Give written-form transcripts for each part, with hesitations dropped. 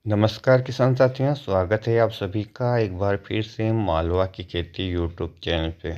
नमस्कार किसान साथियों, स्वागत है आप सभी का एक बार फिर से मालवा की खेती यूट्यूब चैनल पे।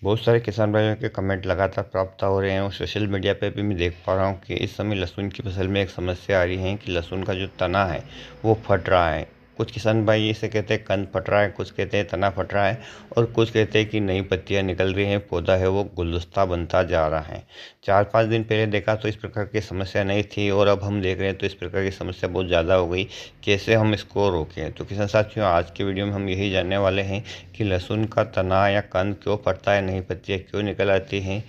बहुत सारे किसान भाइयों के कमेंट लगातार प्राप्त हो रहे हैं और सोशल मीडिया पे भी मैं देख पा रहा हूँ कि इस समय लहसुन की फसल में एक समस्या आ रही है कि लहसुन का जो तना है वो फट रहा है। कुछ किसान भाई इसे कहते हैं कंद फट रहा है, कुछ कहते हैं तना फट रहा है और कुछ कहते हैं कि नई पत्तियाँ निकल रही हैं, पौधा है वो गुलदस्ता बनता जा रहा है। 4-5 दिन पहले देखा तो इस प्रकार की समस्या नहीं थी और अब हम देख रहे हैं तो इस प्रकार की समस्या बहुत ज़्यादा हो गई। कैसे हम इसको रोकें? तो किसान साथियों, आज के वीडियो में हम यही जानने वाले हैं कि लहसुन का तना या कंद क्यों फटता है, नई पत्तियाँ क्यों निकल आती हैं,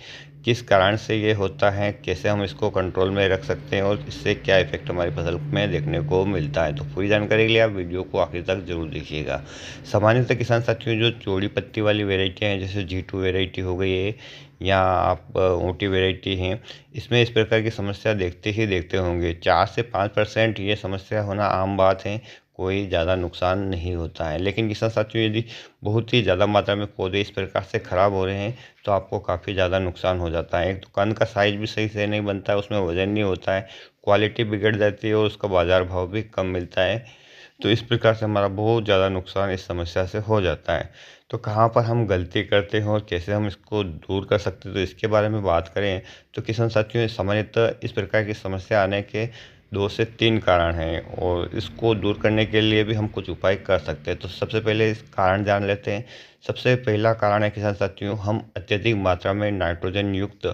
किस कारण से ये होता है, कैसे हम इसको कंट्रोल में रख सकते हैं और इससे क्या इफेक्ट हमारी फसल में देखने को मिलता है। तो पूरी जानकारी के लिए आप वीडियो को आखिर तक जरूर देखिएगा। सामान्यतः किसान साथियों, जो चौड़ी पत्ती वाली वेराइटियाँ हैं जैसे G2 वेराइटी हो गई है या आप ऊटी वेराइटी हैं, इसमें इस प्रकार की समस्या देखते ही देखते होंगे। 4 से 5% ये समस्या होना आम बात है, कोई ज़्यादा नुकसान नहीं होता है। लेकिन किसान साथियों, यदि बहुत ही ज़्यादा मात्रा में पौधे इस प्रकार से ख़राब हो रहे हैं तो आपको काफ़ी ज़्यादा नुकसान हो जाता है। एक तो कंद का साइज़ भी सही से नहीं बनता है, उसमें वज़न नहीं होता है, क्वालिटी बिगड़ जाती है और उसका बाज़ार भाव भी कम मिलता है। तो इस प्रकार से हमारा बहुत ज़्यादा नुकसान इस समस्या से हो जाता है। तो कहाँ पर हम गलती करते हैं और कैसे हम इसको दूर कर सकते हैं, तो इसके बारे में बात करें तो किसान साथियों, सामान्यतः इस प्रकार की समस्या आने के 2 से 3 कारण हैं और इसको दूर करने के लिए भी हम कुछ उपाय कर सकते हैं। तो सबसे पहले इस कारण जान लेते हैं। सबसे पहला कारण है किसान साथियों, हम अत्यधिक मात्रा में नाइट्रोजन युक्त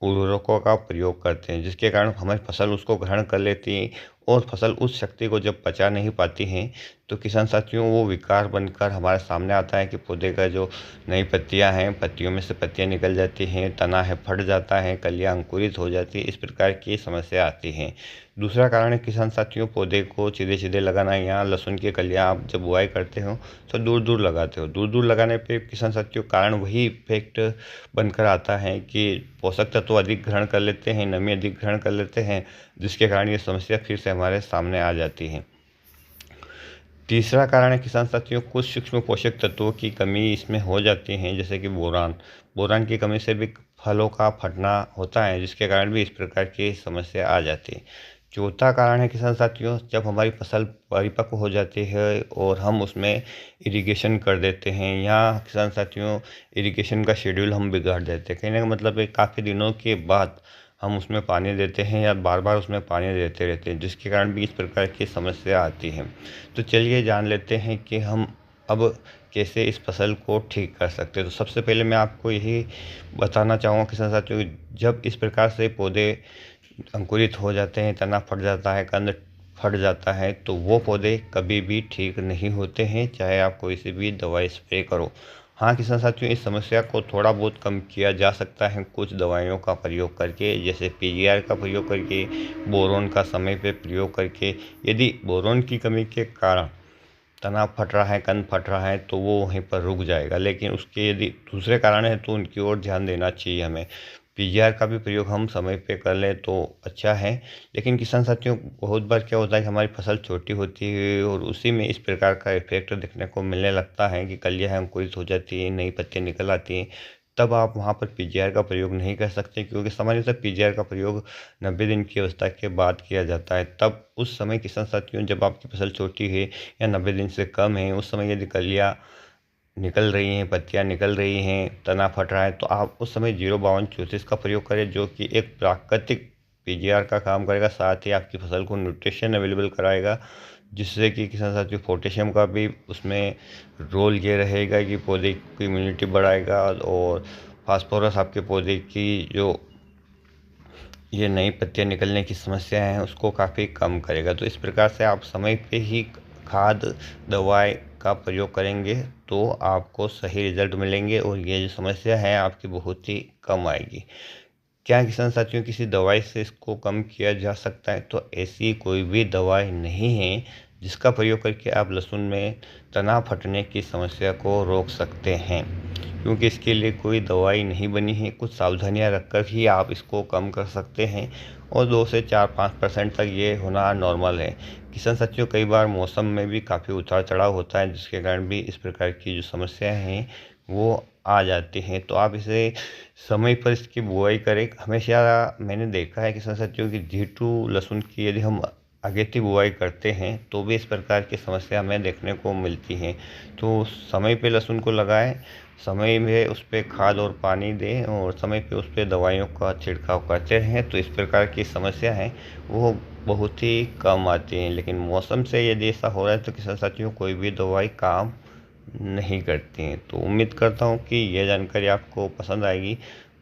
उर्वरकों का प्रयोग करते हैं, जिसके कारण हमारी फसल उसको ग्रहण कर लेती है और फसल उस शक्ति को जब पचा नहीं पाती हैं तो किसान साथियों, वो विकार बनकर हमारे सामने आता है कि पौधे का जो नई पत्तियां हैं, पत्तियों में से पत्तियां निकल जाती हैं, तना है फट जाता है, कलियां अंकुरित हो जाती है, इस प्रकार की समस्या आती है। दूसरा कारण है किसान साथियों, पौधे को सीधे सीधे लगाना या लहसुन की कलियां आप जब बुआई करते हो तो दूर दूर लगाते हो। दूर दूर लगाने पे किसान साथियों कारण वही इफेक्ट बनकर आता है कि पोषक तत्व अधिक ग्रहण कर लेते हैं, नमी अधिक ग्रहण कर लेते हैं, जिसके कारण ये समस्या फिर से हमारे सामने आ जाती है। तीसरा कारण है किसान साथियों, कुछ सूक्ष्म पोषक तत्वों की कमी इसमें हो जाती है, जैसे कि बोरान। बोरान की कमी से भी फलों का फटना होता है, जिसके कारण भी इस प्रकार की समस्या आ जाती है। चौथा कारण है किसान साथियों, जब हमारी फसल परिपक्व हो जाती है और हम उसमें इरिगेशन कर देते हैं या किसान साथियों इरिगेशन का शेड्यूल हम बिगाड़ देते हैं। कहने का मतलब है काफ़ी दिनों के बाद हम उसमें पानी देते हैं या बार बार उसमें पानी देते रहते हैं, जिसके कारण भी इस प्रकार की समस्या आती है। तो चलिए जान लेते हैं कि हम अब कैसे इस फसल को ठीक कर सकते हैं। तो सबसे पहले मैं आपको यही बताना चाहूँगा किसान साथियों, जब इस प्रकार से पौधे अंकुरित हो जाते हैं, तना फट जाता है, कंद फट जाता है, तो वो पौधे कभी भी ठीक नहीं होते हैं, चाहे आप कोई सी भी दवाई स्प्रे करो। हाँ किसान साथियों, इस समस्या को थोड़ा बहुत कम किया जा सकता है कुछ दवाइयों का प्रयोग करके, जैसे पीजीआर का प्रयोग करके, बोरोन का समय पे प्रयोग करके। यदि बोरोन की कमी के कारण तना फट रहा है, कंद फट रहा है, तो वो वहीं पर रुक जाएगा, लेकिन उसके यदि दूसरे कारण हैं तो उनकी ओर ध्यान देना चाहिए हमें। पीजीआर का भी प्रयोग हम समय पे कर लें तो अच्छा है। लेकिन किसान साथियों, बहुत बार क्या होता है कि हमारी फसल छोटी होती है और उसी में इस प्रकार का इफेक्ट देखने को मिलने लगता है कि कलियां हैं अंकुरित हो जाती हैं, नई पत्तियां निकल आती हैं। तब आप वहाँ पर पीजीआर का प्रयोग नहीं कर सकते, क्योंकि सामान्यतः पीजीआर का प्रयोग 90 दिन की अवस्था के बाद किया जाता है। तब उस समय किसान साथियों, जब आपकी फसल छोटी है या 90 दिन से कम है, उस समय यदि कलियाँ निकल रही हैं, पत्तियाँ निकल रही हैं, तना फट रहा है, तो आप उस समय 05234 का प्रयोग करें, जो कि एक प्राकृतिक पीजीआर का काम करेगा, साथ ही आपकी फसल को न्यूट्रिशन अवेलेबल कराएगा, जिससे कि किसान साथियों पोटेशियम का भी उसमें रोल ये रहेगा कि पौधे की इम्यूनिटी बढ़ाएगा और फास्फोरस आपके पौधे की जो ये नई पत्तियाँ निकलने की समस्या है उसको काफ़ी कम करेगा। तो इस प्रकार से आप समय पे ही खाद दवाई का प्रयोग करेंगे तो आपको सही रिजल्ट मिलेंगे और ये जो समस्या है आपकी बहुत ही कम आएगी। क्या किसान साथियों किसी दवाई से इसको कम किया जा सकता है? तो ऐसी कोई भी दवाई नहीं है जिसका प्रयोग करके आप लहसुन में तना फटने की समस्या को रोक सकते हैं, क्योंकि इसके लिए कोई दवाई नहीं बनी है। कुछ सावधानियां रखकर ही आप इसको कम कर सकते हैं और 2 से 4-5% तक ये होना नॉर्मल है। किसान साथियों, कई बार मौसम में भी काफ़ी उतार चढ़ाव होता है, जिसके कारण भी इस प्रकार की जो समस्या हैं वो आ जाती हैं। तो आप इसे समय पर इसकी बुआई करें। हमेशा मैंने देखा है किसान साथियों कि G2 लहसुन की यदि हम अगेती बुआई करते हैं तो भी इस प्रकार की समस्या हमें देखने को मिलती हैं। तो समय पे लहसुन को लगाएं, समय में उस पर खाद और पानी दें और समय पे उस पर दवाइयों का छिड़काव करते रहें, तो इस प्रकार की समस्या है वो बहुत ही कम आती हैं। लेकिन मौसम से यदि ऐसा हो रहा है तो किसान साथियों कोई भी दवाई काम नहीं करती हैं। तो उम्मीद करता हूँ कि यह जानकारी आपको पसंद आएगी।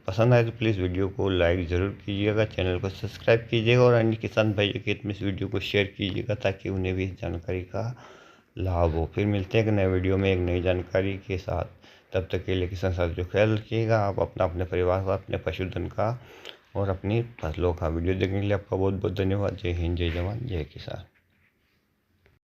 पसंद आए तो प्लीज़ वीडियो को लाइक ज़रूर कीजिएगा, चैनल को सब्सक्राइब कीजिएगा और अन्य किसान भाइयों के हित में इस वीडियो को शेयर कीजिएगा ताकि उन्हें भी इस जानकारी का लाभ हो। फिर मिलते हैं एक नए वीडियो में एक नई जानकारी के साथ। तब तक के लिए किसान साथियों ख्याल रखिएगा आप अपना, अपने परिवार का, अपने पशुधन का और अपनी फसलों का। वीडियो देखने के लिए आपका बहुत बहुत धन्यवाद। जय हिंद, जय जवान, जय किसान।